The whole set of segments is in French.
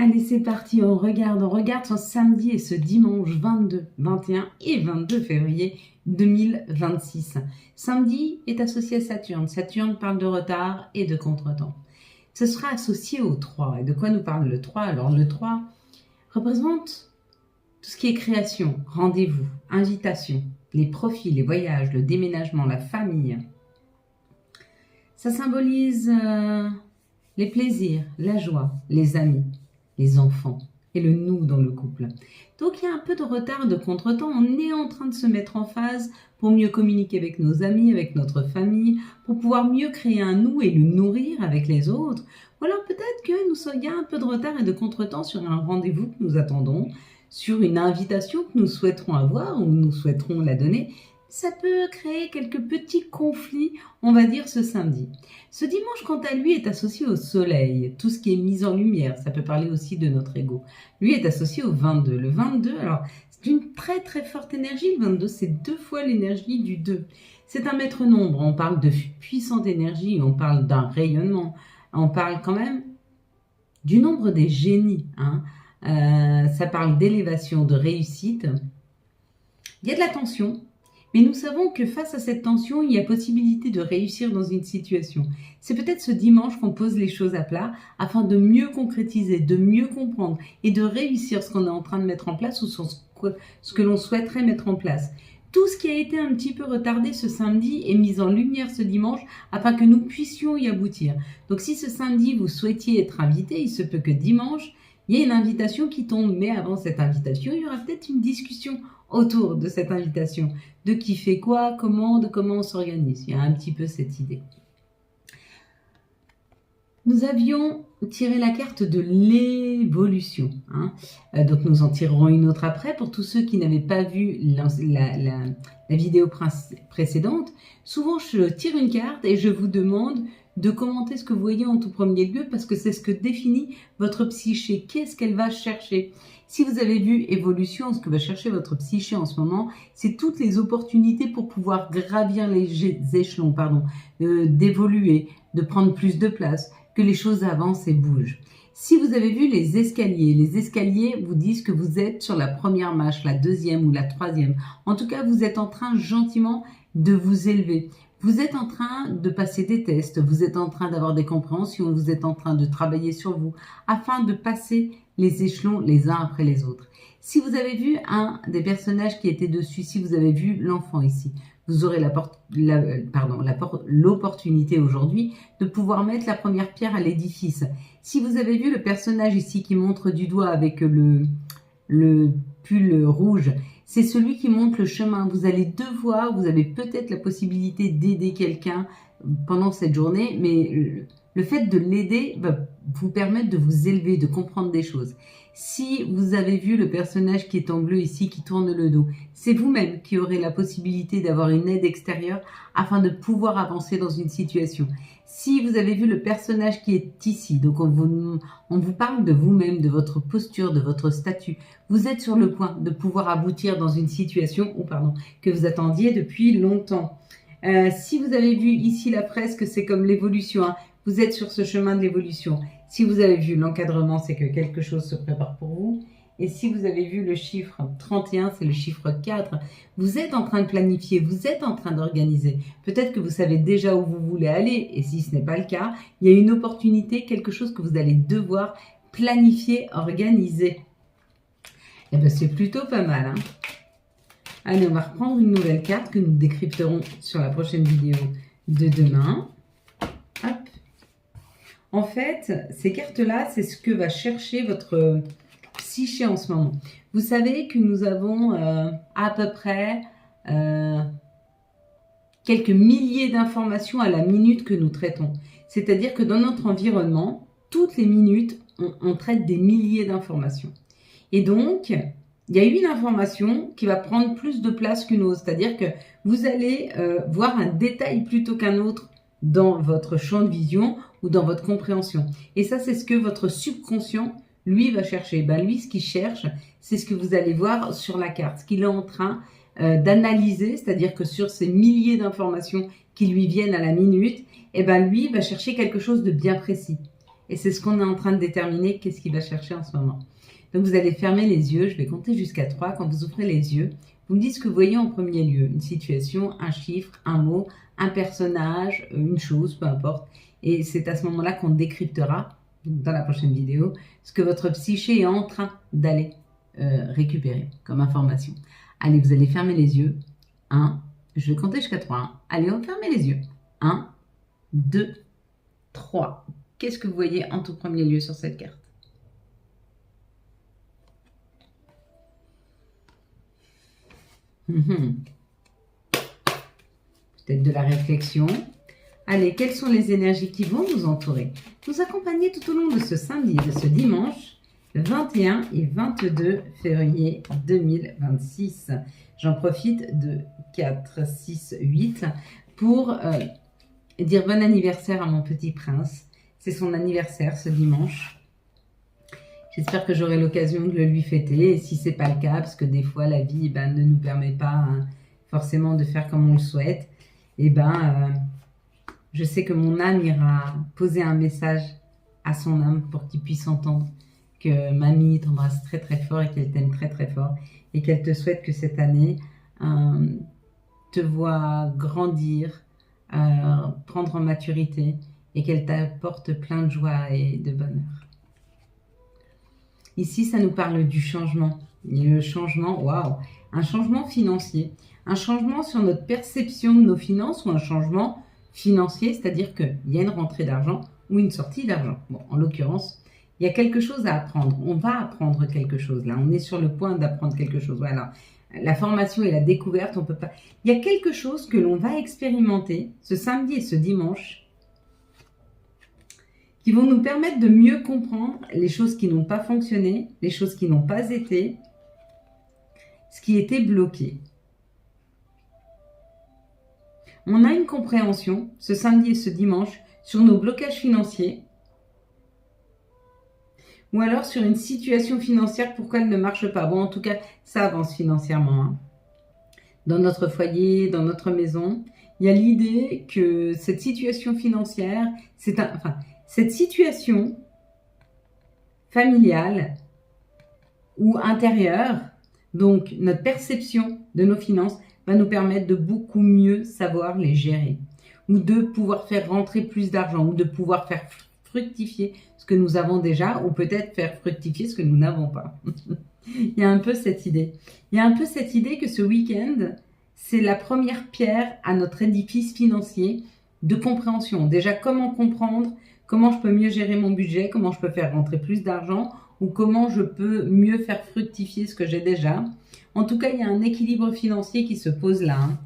Allez, c'est parti, on regarde ce samedi et ce dimanche 22, 21 et 22 février 2026. Samedi est associé à Saturne. Saturne parle de retard et de contretemps. Ce sera associé au 3. Et de quoi nous parle le 3? Alors le 3 représente tout ce qui est création, rendez-vous, invitation, les profits, les voyages, le déménagement, la famille. Ça symbolise les plaisirs, la joie, les amis, les enfants et le nous dans le couple. Donc il y a un peu de retard, de contretemps. On est en train de se mettre en phase pour mieux communiquer avec nos amis, avec notre famille, pour pouvoir mieux créer un nous et le nourrir avec les autres. Ou alors peut-être qu'il y a un peu de retard et de contretemps sur un rendez-vous que nous attendons, sur une invitation que nous souhaiterons avoir ou nous souhaiterons la donner. Ça peut créer quelques petits conflits, on va dire, ce samedi. Ce dimanche, quant à lui, est associé au soleil, tout ce qui est mis en lumière. Ça peut parler aussi de notre ego. Lui est associé au 22. Le 22, alors, c'est une très très forte énergie. Le 22, c'est 2 fois l'énergie du 2. C'est un maître nombre. On parle de puissante énergie, on parle d'un rayonnement. On parle quand même du nombre des génies. Ça parle d'élévation, de réussite. Il y a de la tension. Mais nous savons que face à cette tension, il y a possibilité de réussir dans une situation. C'est peut-être ce dimanche qu'on pose les choses à plat afin de mieux concrétiser, de mieux comprendre et de réussir ce qu'on est en train de mettre en place ou ce que l'on souhaiterait mettre en place. Tout ce qui a été un petit peu retardé ce samedi est mis en lumière ce dimanche afin que nous puissions y aboutir. Donc si ce samedi vous souhaitiez être invité, il se peut que dimanche, il y ait une invitation qui tombe. Mais avant cette invitation, il y aura peut-être une discussion autour de cette invitation, de qui fait quoi, de comment on s'organise. Il y a un petit peu cette idée. Nous avions tiré la carte de l'évolution. Donc nous en tirerons une autre après. Pour tous ceux qui n'avaient pas vu la vidéo précédente, souvent je tire une carte et je vous demande de commenter ce que vous voyez en tout premier lieu parce que c'est ce que définit votre psyché. Qu'est-ce qu'elle va chercher? Si vous avez vu évolution, ce que va chercher votre psyché en ce moment, c'est toutes les opportunités pour pouvoir gravir les échelons, d'évoluer, de prendre plus de place, que les choses avancent et bougent. Si vous avez vu les escaliers vous disent que vous êtes sur la première marche, la deuxième ou la troisième. En tout cas, vous êtes en train gentiment de vous élever. Vous êtes en train de passer des tests, vous êtes en train d'avoir des compréhensions, vous êtes en train de travailler sur vous afin de passer les échelons les uns après les autres. Si vous avez vu un des personnages qui était dessus, si vous avez vu l'enfant ici, vous aurez l'opportunité aujourd'hui de pouvoir mettre la première pierre à l'édifice. Si vous avez vu le personnage ici qui montre du doigt avec le pull rouge, c'est celui qui montre le chemin. Vous allez devoir, vous avez peut-être la possibilité d'aider quelqu'un pendant cette journée, mais le fait de l'aider va vous permettre de vous élever, de comprendre des choses. Si vous avez vu le personnage qui est en bleu ici, qui tourne le dos, c'est vous-même qui aurez la possibilité d'avoir une aide extérieure afin de pouvoir avancer dans une situation. Si vous avez vu le personnage qui est ici, donc on vous parle de vous-même, de votre posture, de votre statut. Vous êtes sur le point de pouvoir aboutir dans une situation que vous attendiez depuis longtemps. Si vous avez vu ici la fresque, c'est comme l'évolution. Vous êtes sur ce chemin de l'évolution. Si vous avez vu l'encadrement, c'est que quelque chose se prépare pour vous. Et si vous avez vu le chiffre 31, c'est le chiffre 4. Vous êtes en train de planifier, vous êtes en train d'organiser. Peut-être que vous savez déjà où vous voulez aller. Et si ce n'est pas le cas, il y a une opportunité, quelque chose que vous allez devoir planifier, organiser. Et bien, c'est plutôt pas mal. Allez, on va reprendre une nouvelle carte que nous décrypterons sur la prochaine vidéo de demain. Hop. En fait, ces cartes-là, c'est ce que va chercher votre psyché en ce moment. Vous savez que nous avons à peu près quelques milliers d'informations à la minute que nous traitons. C'est-à-dire que dans notre environnement, toutes les minutes, on traite des milliers d'informations. Et donc, il y a une information qui va prendre plus de place qu'une autre. C'est-à-dire que vous allez voir un détail plutôt qu'un autre dans votre champ de vision ou dans votre compréhension. Et ça, c'est ce que votre subconscient, lui, va chercher. Lui, ce qu'il cherche, c'est ce que vous allez voir sur la carte, ce qu'il est en train d'analyser, c'est-à-dire que sur ces milliers d'informations qui lui viennent à la minute, lui va chercher quelque chose de bien précis. Et c'est ce qu'on est en train de déterminer, qu'est-ce qu'il va chercher en ce moment. Donc vous allez fermer les yeux, je vais compter jusqu'à 3. Quand vous ouvrez les yeux, vous me dites ce que vous voyez en premier lieu. Une situation, un chiffre, un mot, un personnage, une chose, peu importe. Et c'est à ce moment-là qu'on décryptera, dans la prochaine vidéo, ce que votre psyché est en train d'aller récupérer comme information. Allez, vous allez fermer les yeux. 1, je vais compter jusqu'à 3. Allez, on ferme les yeux. 1, 2, 3. Qu'est-ce que vous voyez en tout premier lieu sur cette carte? Peut-être de la réflexion. Allez, quelles sont les énergies qui vont nous entourer, nous accompagner tout au long de ce samedi, de ce dimanche 21 et 22 février 2026. J'en profite de 4, 6, 8 pour dire bon anniversaire à mon petit prince. C'est son anniversaire ce dimanche. J'espère que j'aurai l'occasion de le lui fêter. Et si ce n'est pas le cas, parce que des fois la vie ne nous permet pas forcément de faire comme on le souhaite, je sais que mon âme ira poser un message à son âme pour qu'il puisse entendre que mamie t'embrasse très très fort et qu'elle t'aime très très fort et qu'elle te souhaite que cette année te voit grandir, prendre en maturité et qu'elle t'apporte plein de joie et de bonheur. Ici, ça nous parle du changement. Et le changement, waouh, un changement financier, un changement sur notre perception de nos finances ou un changement financier, c'est-à-dire qu'il y a une rentrée d'argent ou une sortie d'argent. Bon, en l'occurrence, il y a quelque chose à apprendre. On va apprendre quelque chose là. On est sur le point d'apprendre quelque chose. Voilà. La formation et la découverte, on peut pas. Il y a quelque chose que l'on va expérimenter ce samedi et ce dimanche qui vont nous permettre de mieux comprendre les choses qui n'ont pas fonctionné, les choses qui n'ont pas été, ce qui était bloqué. On a une compréhension ce samedi et ce dimanche sur nos blocages financiers ou alors sur une situation financière, pourquoi elle ne marche pas. Bon, en tout cas, ça avance financièrement. Hein. Dans notre foyer, dans notre maison, il y a l'idée que cette situation financière, cette situation familiale ou intérieure, donc notre perception de nos finances, va nous permettre de beaucoup mieux savoir les gérer ou de pouvoir faire rentrer plus d'argent ou de pouvoir faire fructifier ce que nous avons déjà ou peut-être faire fructifier ce que nous n'avons pas. Il y a un peu cette idée. Il y a un peu cette idée que ce week-end, c'est la première pierre à notre édifice financier de compréhension. Déjà, comment comprendre, comment je peux mieux gérer mon budget, comment je peux faire rentrer plus d'argent ou comment je peux mieux faire fructifier ce que j'ai déjà. En tout cas, il y a un équilibre financier qui se pose là. Hein.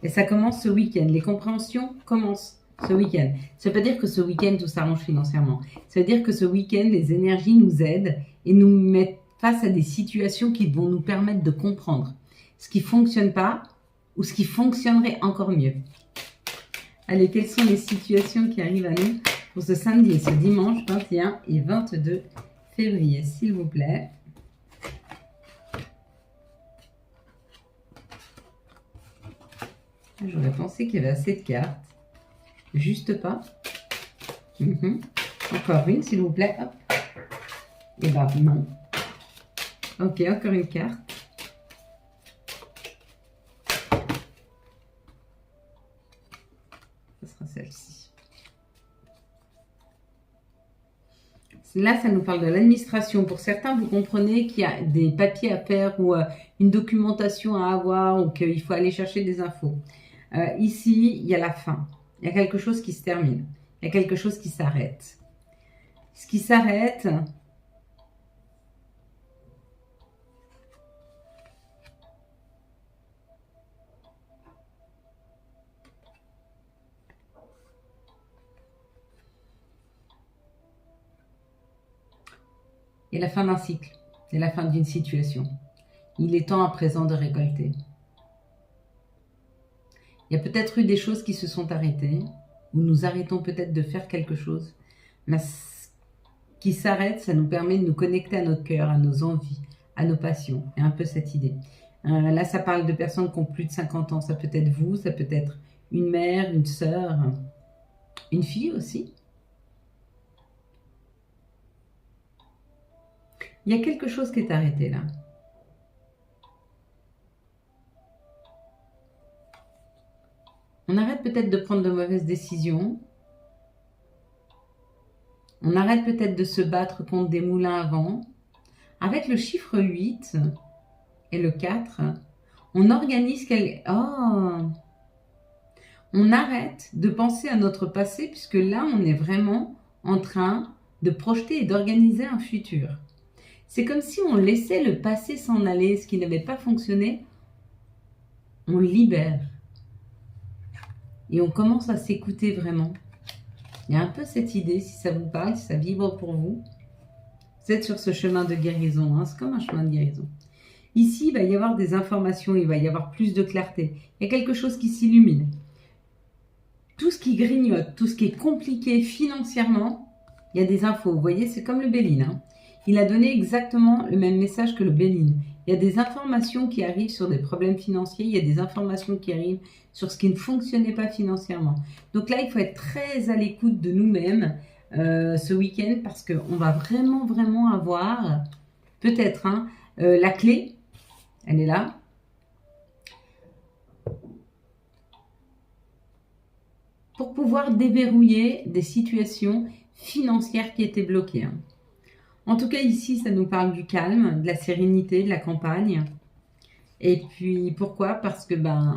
Et ça commence ce week-end. Les compréhensions commencent ce week-end. Ça ne veut pas dire que ce week-end, tout s'arrange financièrement. Ça veut dire que ce week-end, les énergies nous aident et nous mettent face à des situations qui vont nous permettre de comprendre ce qui ne fonctionne pas ou ce qui fonctionnerait encore mieux. Allez, quelles sont les situations qui arrivent à nous pour ce samedi et ce dimanche 21 et 22 février, s'il vous plaît. J'aurais pensé qu'il y avait assez de cartes. Juste pas. Encore une, s'il vous plaît. Hop. Et ben non. Ok, encore une carte. Ce sera celle-ci. Là, ça nous parle de l'administration. Pour certains, vous comprenez qu'il y a des papiers à faire ou une documentation à avoir ou qu'il faut aller chercher des infos. Ici, il y a la fin. Il y a quelque chose qui se termine. Il y a quelque chose qui s'arrête. Ce qui s'arrête, il y a la fin d'un cycle. C'est la fin d'une situation. Il est temps à présent de récolter. Il y a peut-être eu des choses qui se sont arrêtées, ou nous arrêtons peut-être de faire quelque chose, mais ce qui s'arrête, ça nous permet de nous connecter à notre cœur, à nos envies, à nos passions. Il y a un peu cette idée. Là, ça parle de personnes qui ont plus de 50 ans. Ça peut être vous, ça peut être une mère, une sœur, une fille aussi. Il y a quelque chose qui est arrêté là. On arrête peut-être de prendre de mauvaises décisions. On arrête peut-être de se battre contre des moulins à vent. Avec le chiffre 8 et le 4, on organise on arrête de penser à notre passé puisque là, on est vraiment en train de projeter et d'organiser un futur. C'est comme si on laissait le passé s'en aller, ce qui n'avait pas fonctionné, on le libère. Et on commence à s'écouter vraiment. Il y a un peu cette idée, si ça vous parle, si ça vibre pour vous. Vous êtes sur ce chemin de guérison, hein, c'est comme un chemin de guérison. Ici, il va y avoir des informations, il va y avoir plus de clarté. Il y a quelque chose qui s'illumine. Tout ce qui grignote, tout ce qui est compliqué financièrement, il y a des infos. Vous voyez, c'est comme le Béline. Hein. Il a donné exactement le même message que le Béline. Il y a des informations qui arrivent sur des problèmes financiers, il y a des informations qui arrivent sur ce qui ne fonctionnait pas financièrement. Donc là, il faut être très à l'écoute de nous-mêmes ce week-end parce qu'on va vraiment avoir, peut-être, hein, la clé, elle est là. Pour pouvoir déverrouiller des situations financières qui étaient bloquées. Hein. En tout cas, ici, ça nous parle du calme, de la sérénité, de la campagne. Et puis, pourquoi? Parce que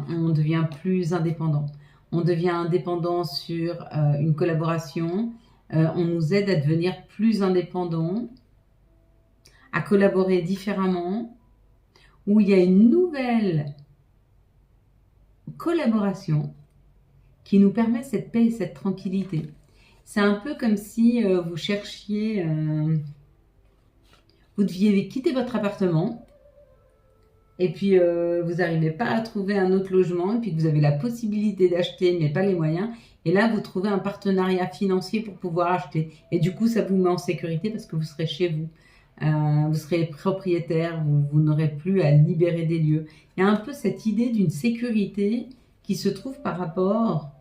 on devient plus indépendant. On devient indépendant sur une collaboration. On nous aide à devenir plus indépendants, à collaborer différemment, où il y a une nouvelle collaboration qui nous permet cette paix et cette tranquillité. C'est un peu comme si vous cherchiez... vous deviez quitter votre appartement et puis vous n'arrivez pas à trouver un autre logement et puis que vous avez la possibilité d'acheter mais pas les moyens. Et là, vous trouvez un partenariat financier pour pouvoir acheter. Et du coup, ça vous met en sécurité parce que vous serez chez vous. Vous serez propriétaire, vous n'aurez plus à libérer des lieux. Il y a un peu cette idée d'une sécurité qui se trouve par rapport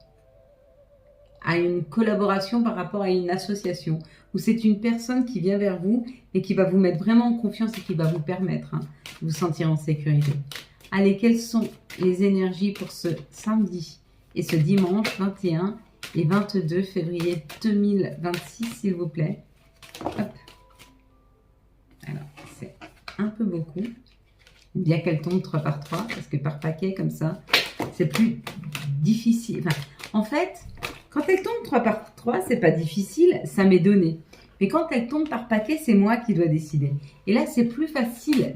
à une collaboration, par rapport à une association, où c'est une personne qui vient vers vous et qui va vous mettre vraiment en confiance et qui va vous permettre de vous sentir en sécurité. Allez, quelles sont les énergies pour ce samedi et ce dimanche 21 et 22 février 2026, s'il vous plaît. Hop. Alors, c'est un peu beaucoup. Bien qu'elle tombe 3 par 3, parce que par paquet, comme ça, c'est plus difficile. Enfin, en fait, quand elle tombe 3 par 3, c'est pas difficile, ça m'est donné. Mais quand elle tombe par paquet, c'est moi qui dois décider. Et là, c'est plus facile,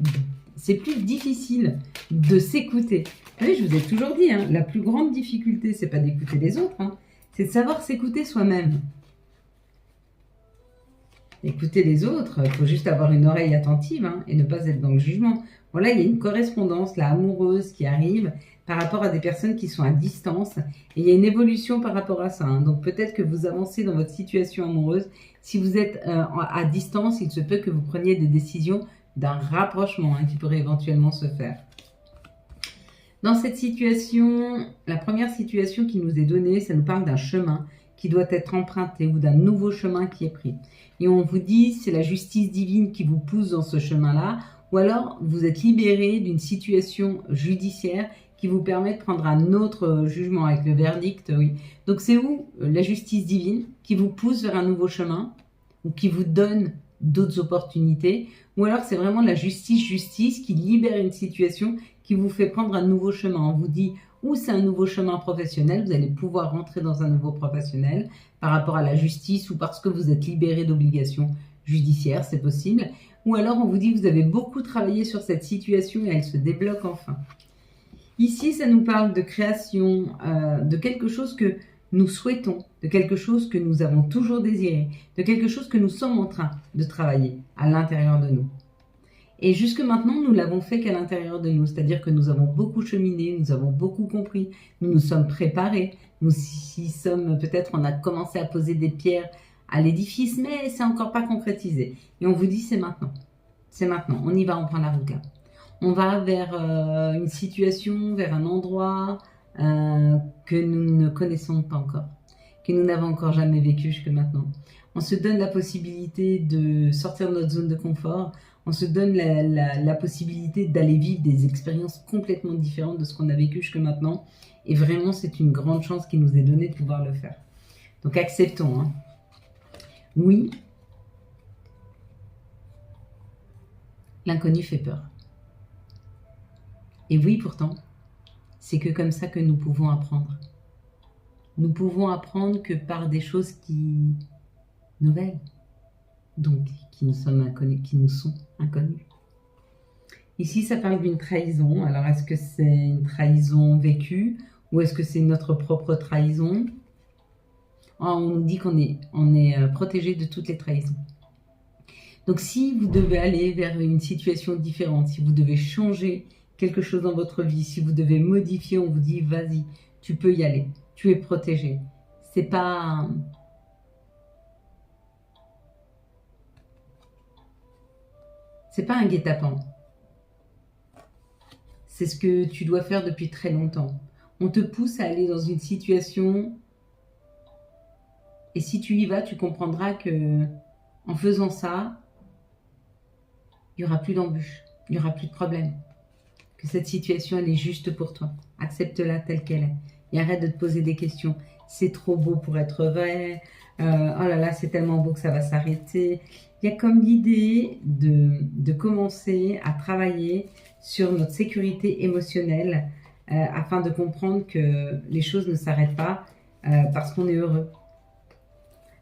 c'est plus difficile de s'écouter. Vous savez, je vous ai toujours dit, hein, la plus grande difficulté, c'est pas d'écouter les autres, hein, c'est de savoir s'écouter soi-même. Écouter les autres, il faut juste avoir une oreille attentive et ne pas être dans le jugement. Voilà, il y a une correspondance là, amoureuse qui arrive par rapport à des personnes qui sont à distance. Et il y a une évolution par rapport à ça. Donc peut-être que vous avancez dans votre situation amoureuse. Si vous êtes à distance, il se peut que vous preniez des décisions d'un rapprochement qui pourrait éventuellement se faire. Dans cette situation, la première situation qui nous est donnée, ça nous parle d'un chemin qui doit être emprunté ou d'un nouveau chemin qui est pris. Et on vous dit, c'est la justice divine qui vous pousse dans ce chemin-là, ou alors vous êtes libéré d'une situation judiciaire qui vous permet de prendre un autre jugement avec le verdict, oui. Donc c'est où la justice divine qui vous pousse vers un nouveau chemin, ou qui vous donne d'autres opportunités, ou alors c'est vraiment la justice qui libère une situation qui vous fait prendre un nouveau chemin. On vous dit, ou c'est un nouveau chemin professionnel, vous allez pouvoir rentrer dans un nouveau professionnel par rapport à la justice ou parce que vous êtes libéré d'obligations judiciaires, c'est possible. Ou alors on vous dit que vous avez beaucoup travaillé sur cette situation et elle se débloque enfin. Ici, ça nous parle de création, de quelque chose que nous souhaitons, de quelque chose que nous avons toujours désiré, de quelque chose que nous sommes en train de travailler à l'intérieur de nous. Et jusque maintenant, nous l'avons fait qu'à l'intérieur de nous, c'est-à-dire que nous avons beaucoup cheminé, nous avons beaucoup compris, nous nous sommes préparés, nous y sommes peut-être, on a commencé à poser des pierres à l'édifice, mais c'est encore pas concrétisé. Et on vous dit c'est maintenant, on y va, on prend la route là. On va vers une situation, vers un endroit que nous ne connaissons pas encore, que nous n'avons encore jamais vécu jusque maintenant. On se donne la possibilité de sortir de notre zone de confort. On se donne la possibilité d'aller vivre des expériences complètement différentes de ce qu'on a vécu jusque maintenant. Et vraiment, c'est une grande chance qui nous est donnée de pouvoir le faire. Donc, acceptons. Hein. Oui, l'inconnu fait peur. Et oui, pourtant, c'est que comme ça que nous pouvons apprendre. Nous pouvons apprendre que par des choses nouvelles, donc qui nous sont inconnues. Ici, ça parle d'une trahison. Alors, est-ce que c'est une trahison vécue ou est-ce que c'est notre propre trahison? On nous dit qu'on est protégé de toutes les trahisons. Donc, si vous devez aller vers une situation différente, si vous devez changer quelque chose dans votre vie, si vous devez modifier, on vous dit, vas-y, tu peux y aller, tu es protégé. C'est pas un guet-apens. C'est ce que tu dois faire depuis très longtemps. On te pousse à aller dans une situation et si tu y vas, tu comprendras que en faisant ça, il n'y aura plus d'embûches, il n'y aura plus de problème. Que cette situation, elle est juste pour toi. Accepte-la telle qu'elle est. Et arrête de te poser des questions. C'est trop beau pour être vrai. Oh là là, c'est tellement beau que ça va s'arrêter. Il y a comme l'idée de commencer à travailler sur notre sécurité émotionnelle afin de comprendre que les choses ne s'arrêtent pas parce qu'on est heureux.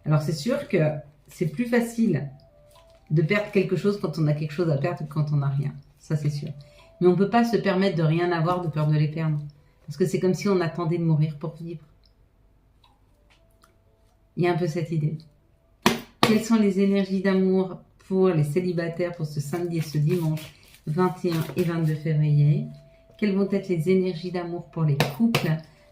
Alors c'est sûr que c'est plus facile de perdre quelque chose quand on a quelque chose à perdre que quand on n'a rien. Ça c'est sûr. Mais on ne peut pas se permettre de rien avoir de peur de les perdre. Parce que c'est comme si on attendait de mourir pour vivre. Il y a un peu cette idée. Quelles sont les énergies d'amour pour les célibataires pour ce samedi et ce dimanche 21 et 22 février? Quelles vont être les énergies d'amour pour les couples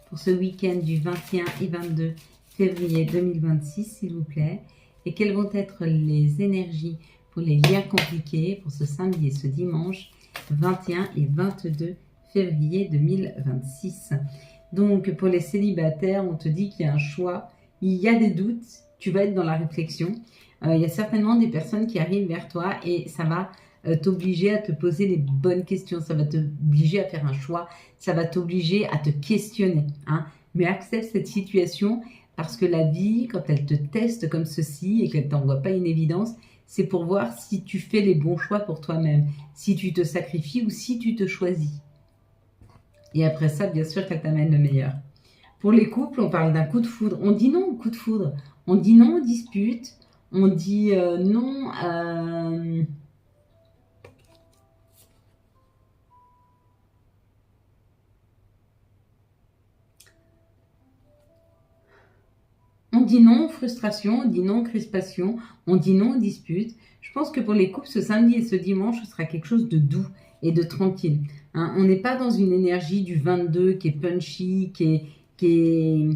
pour ce week-end du 21 et 22 février 2026, s'il vous plaît? Et quelles vont être les énergies pour les liens compliqués pour ce samedi et ce dimanche 21 et 22 février 2026. Donc, pour les célibataires, on te dit qu'il y a un choix, il y a des doutes, tu vas être dans la réflexion. Il y a certainement des personnes qui arrivent vers toi et ça va t'obliger à te poser les bonnes questions, ça va t'obliger à faire un choix, ça va t'obliger à te questionner. Hein. Mais accepte cette situation parce que la vie, quand elle te teste comme ceci et qu'elle ne t'envoie pas une évidence, c'est pour voir si tu fais les bons choix pour toi-même, si tu te sacrifies ou si tu te choisis. Et après ça, bien sûr qu'elle t'amène le meilleur. Pour les couples, on parle d'un coup de foudre. On dit non au coup de foudre. On dit non aux disputes. On dit non On dit non aux frustrations, on dit non aux crispations, on dit non aux disputes. Je pense que pour les couples, ce samedi et ce dimanche, ce sera quelque chose de doux et de tranquille. Hein, on n'est pas dans une énergie du 22 qui est punchy, qui est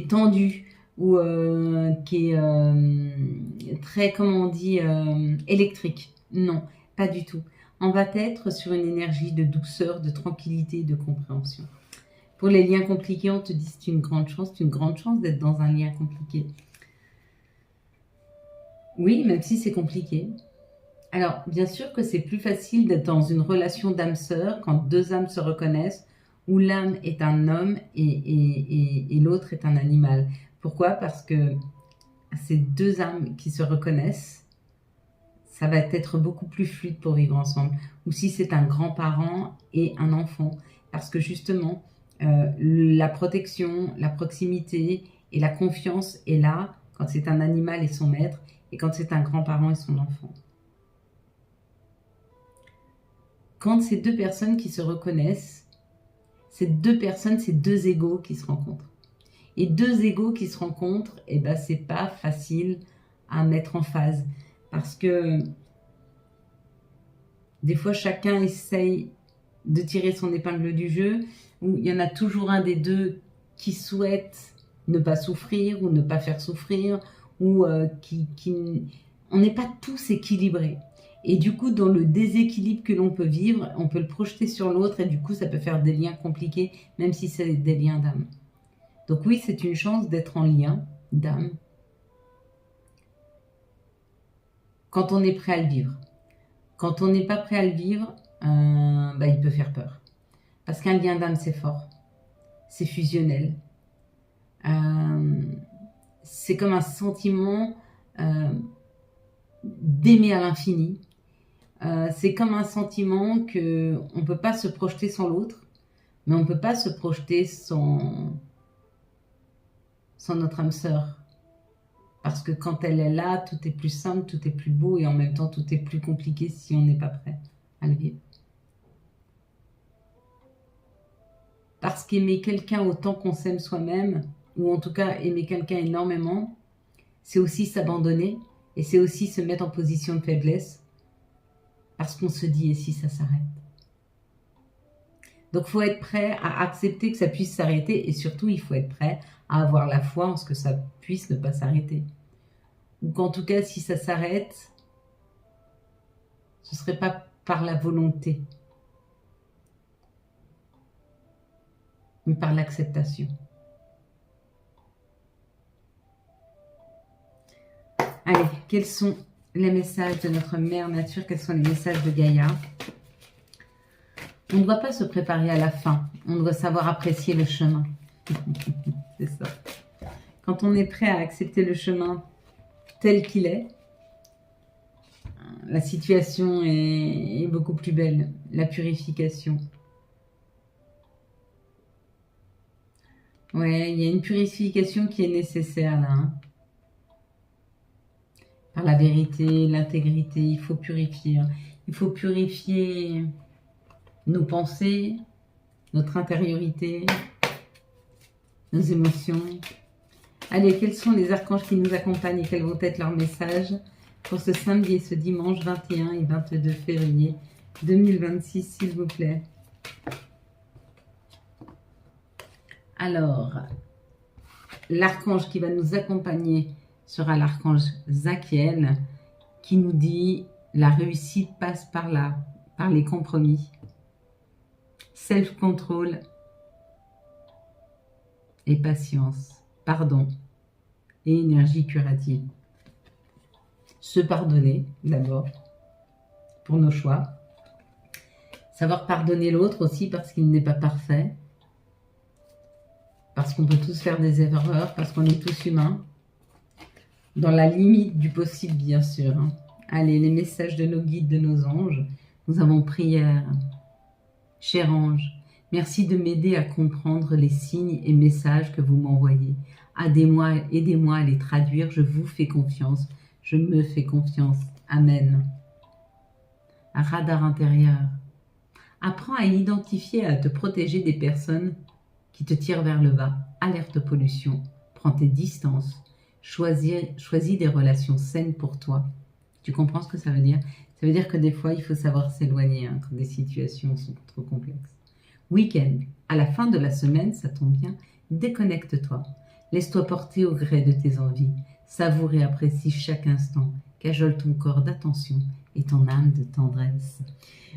tendue ou qui est très, comment on dit, électrique. Non, pas du tout. On va être sur une énergie de douceur, de tranquillité, de compréhension. Pour les liens compliqués, on te dit c'est une grande chance d'être dans un lien compliqué. Oui, même si c'est compliqué. Alors, bien sûr que c'est plus facile d'être dans une relation d'âme-sœur quand deux âmes se reconnaissent, où l'âme est un homme et l'autre est un animal. Pourquoi? Parce que ces deux âmes qui se reconnaissent, ça va être beaucoup plus fluide pour vivre ensemble. Ou si c'est un grand-parent et un enfant. Parce que justement, la protection, la proximité et la confiance est là quand c'est un animal et son maître et quand c'est un grand-parent et son enfant. Quand c'est deux personnes qui se reconnaissent, c'est deux personnes, c'est deux égos qui se rencontrent. Et deux égos qui se rencontrent, eh ben, c'est pas facile à mettre en phase. Parce que des fois, chacun essaye de tirer son épingle du jeu, où il y en a toujours un des deux qui souhaite ne pas souffrir ou ne pas faire souffrir, ou on n'est pas tous équilibrés. Et du coup, dans le déséquilibre que l'on peut vivre, on peut le projeter sur l'autre et du coup, ça peut faire des liens compliqués, même si c'est des liens d'âme. Donc oui, c'est une chance d'être en lien d'âme quand on est prêt à le vivre. Quand on n'est pas prêt à le vivre, il peut faire peur. Parce qu'un lien d'âme, c'est fort. C'est fusionnel. C'est comme un sentiment d'aimer à l'infini. C'est comme un sentiment qu'on ne peut pas se projeter sans l'autre, mais on ne peut pas se projeter sans notre âme sœur. Parce que quand elle est là, tout est plus simple, tout est plus beau et en même temps tout est plus compliqué si on n'est pas prêt à le vivre. Parce qu'aimer quelqu'un autant qu'on s'aime soi-même, ou en tout cas aimer quelqu'un énormément, c'est aussi s'abandonner et c'est aussi se mettre en position de faiblesse parce qu'on se dit « et si ça s'arrête ?» Donc il faut être prêt à accepter que ça puisse s'arrêter et surtout il faut être prêt à avoir la foi en ce que ça puisse ne pas s'arrêter. Ou qu'en tout cas si ça s'arrête, ce ne serait pas par la volonté, mais par l'acceptation. Allez, quels sont les messages de notre mère nature? Quels sont les messages de Gaïa? On ne doit pas se préparer à la fin. On doit savoir apprécier le chemin. C'est ça. Quand on est prêt à accepter le chemin tel qu'il est, la situation est beaucoup plus belle. La purification. Ouais, il y a une purification qui est nécessaire là. Hein. Par la vérité, l'intégrité, il faut purifier. Il faut purifier nos pensées, notre intériorité, nos émotions. Allez, quels sont les archanges qui nous accompagnent et quels vont être leurs messages pour ce samedi et ce dimanche 21 et 22 février 2026, s'il vous plaît? Alors, l'archange qui va nous accompagner sera l'archange Zachiel qui nous dit la réussite passe par là, par les compromis, self-control et patience, pardon et énergie curative. Se pardonner d'abord pour nos choix, savoir pardonner l'autre aussi parce qu'il n'est pas parfait, parce qu'on peut tous faire des erreurs, parce qu'on est tous humains, dans la limite du possible bien sûr. Hein. Allez, les messages de nos guides, de nos anges, nous avons prière. Cher ange, merci de m'aider à comprendre les signes et messages que vous m'envoyez. Aidez-moi à les traduire, je vous fais confiance, je me fais confiance. Amen. Radar intérieur. Apprends à identifier et à te protéger des personnes qui te tirent vers le bas. Alerte pollution, prends tes distances. Choisis des relations saines pour toi. Tu comprends ce que ça veut dire? Ça veut dire que des fois, il faut savoir s'éloigner quand des situations sont trop complexes. Week-end. À la fin de la semaine, ça tombe bien, déconnecte-toi. Laisse-toi porter au gré de tes envies. Savoure et apprécie chaque instant. Cajole ton corps d'attention et ton âme de tendresse.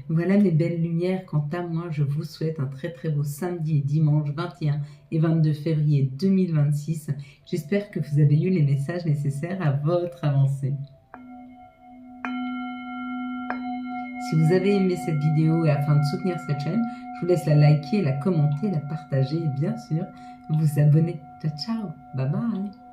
Voilà mes belles lumières. Quant à moi, je vous souhaite un très très beau samedi et dimanche 21 et 22 février 2026. J'espère que vous avez eu les messages nécessaires à votre avancée. Si vous avez aimé cette vidéo et afin de soutenir cette chaîne, je vous laisse la liker, la commenter, la partager et bien sûr vous abonner. Ciao, ciao, bye bye.